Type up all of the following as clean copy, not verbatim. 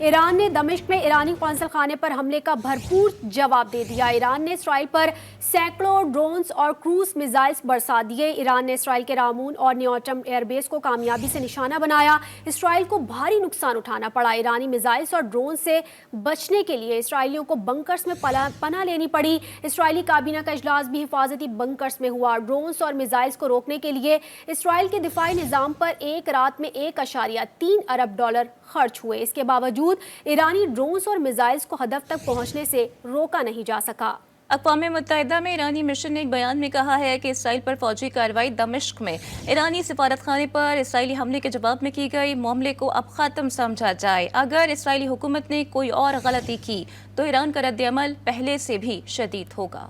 ایران نے دمشق میں ایرانی قونصل خانے پر حملے کا بھرپور جواب دے دیا۔ ایران نے اسرائیل پر سینکڑوں ڈرونز اور کروز میزائلز برسا دیے۔ ایران نے اسرائیل کے رامون اور نیوٹم ایئر بیس کو کامیابی سے نشانہ بنایا۔ اسرائیل کو بھاری نقصان اٹھانا پڑا۔ ایرانی میزائلز اور ڈرون سے بچنے کے لیے اسرائیلیوں کو بنکرز میں پناہ لینی پڑی۔ اسرائیلی کابینہ کا اجلاس بھی حفاظتی بنکرز میں ہوا۔ ڈرونز اور میزائلز کو روکنے کے لیے اسرائیل کے دفاعی نظام پر ایک رات میں $1.3 ارب خرچ ہوئے۔ اس کے باوجود ایرانی ڈرونز اور میزائلز کو ہدف تک پہنچنے سے روکا نہیں جا سکا۔ اقوام متحدہ میں ایرانی مشن نے ایک بیان میں کہا ہے کہ اسرائیل پر فوجی کارروائی دمشق میں ایرانی سفارت خانے پر اسرائیلی حملے کے جواب میں کی گئی۔ معاملے کو اب ختم سمجھا جائے۔ اگر اسرائیلی حکومت نے کوئی اور غلطی کی تو ایران کا رد عمل پہلے سے بھی شدید ہوگا۔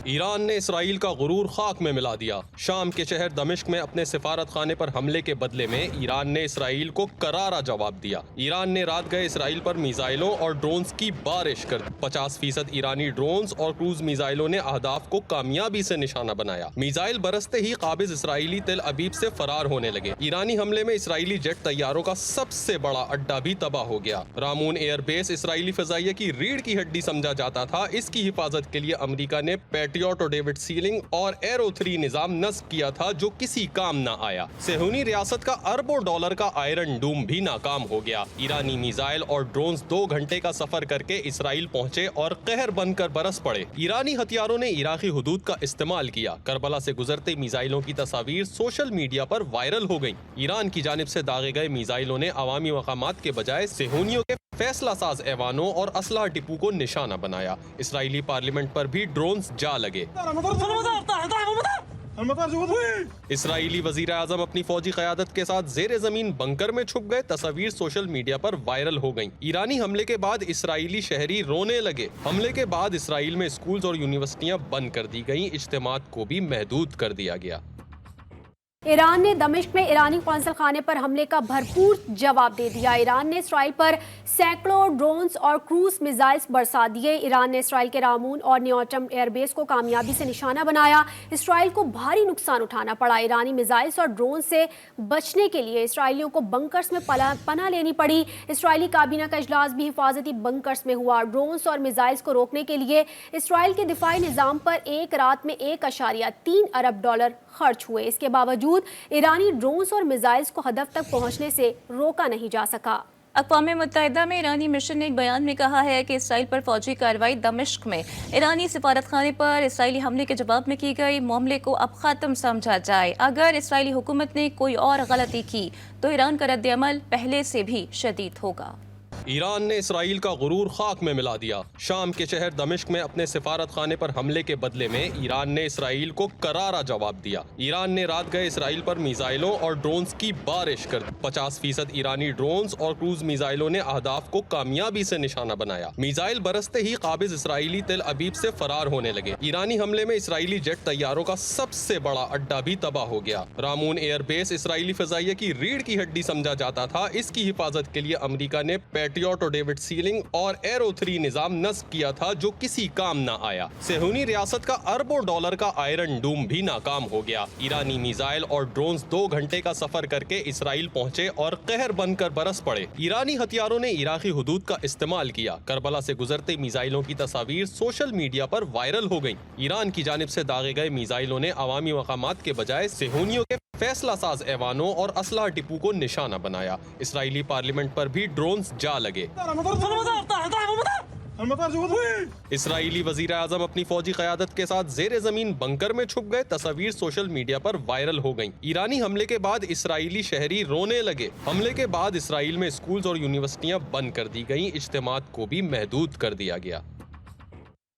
ایران نے اسرائیل کا غرور خاک میں ملا دیا۔ شام کے شہر دمشق میں اپنے سفارت خانے پر حملے کے بدلے میں ایران نے اسرائیل کو کرارا جواب دیا۔ ایران نے رات گئے اسرائیل پر میزائلوں اور ڈرونز کی بارش کر دی۔ 50% ایرانی ڈرونز اور کروز میزائلوں نے اہداف کو کامیابی سے نشانہ بنایا۔ میزائل برستے ہی قابض اسرائیلی تل ابیب سے فرار ہونے لگے۔ ایرانی حملے میں اسرائیلی جیٹ طیاروں کا سب سے بڑا اڈا بھی تباہ ہو گیا۔ رامون ایئر بیس اسرائیلی فضائیہ کی ریڑھ کی ہڈی سمجھا جاتا تھا۔ اس کی حفاظت کے لیے امریکہ نے پیٹریوٹ اور ڈیوڈ سیلنگ اور ایرو 3 نظام نصب کیا تھا جو کسی کام نہ آیا۔ صہیونی ریاست کا اربوں ڈالر کا آئرن ڈوم بھی ناکام ہو گیا۔ ایرانی میزائل اور ڈرونز 2 گھنٹے کا سفر کر کے اسرائیل پہنچے اور قہر بن کر برس پڑے۔ ایرانی ہتھیاروں نے عراقی حدود کا استعمال کیا۔ کربلا سے گزرتے میزائلوں کی تصاویر سوشل میڈیا پر وائرل ہو گئیں۔ ایران کی جانب سے داغے گئے میزائلوں نے عوامی مقامات کے بجائے صہیونیوں کے فیصلہ ساز ایوانوں اور اسلحہ ڈپو کو نشانہ بنایا۔ اسرائیلی پارلیمنٹ پر بھی ڈرونز جا لگے۔ اسرائیلی وزیر اعظم اپنی فوجی قیادت کے ساتھ زیر زمین بنکر میں چھپ گئے۔ تصاویر سوشل میڈیا پر وائرل ہو گئیں۔ ایرانی حملے کے بعد اسرائیلی شہری رونے لگے۔ حملے کے بعد اسرائیل میں اسکولز اور یونیورسٹیاں بند کر دی گئیں۔ اجتماعات کو بھی محدود کر دیا گیا۔ ایران نے دمشق میں ایرانی قونصل خانے پر حملے کا بھرپور جواب دے دیا۔ ایران نے اسرائیل پر سینکڑوں ڈرونز اور کروز میزائلز برسا دیے۔ ایران نے اسرائیل کے رامون اور نیوٹم ایئر بیس کو کامیابی سے نشانہ بنایا۔ اسرائیل کو بھاری نقصان اٹھانا پڑا۔ ایرانی میزائلز اور ڈرون سے بچنے کے لیے اسرائیلیوں کو بنکرز میں پناہ لینی پڑی۔ اسرائیلی کابینہ کا اجلاس بھی حفاظتی بنکرز میں ہوا۔ ڈرونز اور میزائلز کو روکنے کے لیے اسرائیل کے دفاعی نظام پر ایک رات میں $1.3 ارب خرچ ہوئے۔ اس کے باوجود ایرانی ڈرونز اور میزائلز کو ہدف تک پہنچنے سے روکا نہیں جا سکا۔ اقوام متحدہ میں ایرانی مشن نے ایک بیان میں کہا ہے کہ اسرائیل پر فوجی کارروائی دمشق میں ایرانی سفارت خانے پر اسرائیلی حملے کے جواب میں کی گئی۔ معاملے کو اب ختم سمجھا جائے۔ اگر اسرائیلی حکومت نے کوئی اور غلطی کی تو ایران کا رد عمل پہلے سے بھی شدید ہوگا۔ ایران نے اسرائیل کا غرور خاک میں ملا دیا۔ شام کے شہر دمشق میں اپنے سفارت خانے پر حملے کے بدلے میں ایران نے اسرائیل کو کرارا جواب دیا۔ ایران نے رات گئے اسرائیل پر میزائلوں اور ڈرونز کی بارش کر دی۔ 50% ایرانی ڈرونز اور کروز میزائلوں نے اہداف کو کامیابی سے نشانہ بنایا۔ میزائل برستے ہی قابض اسرائیلی تل ابیب سے فرار ہونے لگے۔ ایرانی حملے میں اسرائیلی جیٹ طیاروں کا سب سے بڑا اڈا بھی تباہ ہو گیا۔ رامون ایئر بیس اسرائیلی فضائیہ کی ریڑھ کی ہڈی سمجھا جاتا تھا۔ اس کی حفاظت کے لیے امریکہ نے پیٹریوٹ اور ڈیوڈ سیلنگ اور ایرو 3 نظام نصب کیا تھا جو کسی کام نہ آیا۔ صہیونی ریاست کا اربوں ڈالر کا آئرن ڈوم بھی ناکام ہو گیا۔ ایرانی میزائل اور ڈرونز 2 گھنٹے کا سفر کر کے اسرائیل پہنچے اور قہر بن کر برس پڑے۔ ایرانی ہتھیاروں نے عراقی حدود کا استعمال کیا۔ کربلا سے گزرتے میزائلوں کی تصاویر سوشل میڈیا پر وائرل ہو گئیں۔ ایران کی جانب سے داغے گئے میزائلوں نے عوامی مقامات کے بجائے صہیونیوں کے فیصلہ ساز ایوانوں اور اسلحہ ڈپو کو نشانہ بنایا۔ اسرائیلی پارلیمنٹ پر بھی ڈرونز جا لگے۔ اسرائیلی وزیر اعظم اپنی فوجی قیادت کے ساتھ زیر زمین بنکر میں چھپ گئے۔ تصاویر سوشل میڈیا پر وائرل ہو گئیں۔ ایرانی حملے کے بعد اسرائیلی شہری رونے لگے۔ حملے کے بعد اسرائیل میں اسکولز اور یونیورسٹیاں بند کر دی گئیں۔ اجتماعات کو بھی محدود کر دیا گیا۔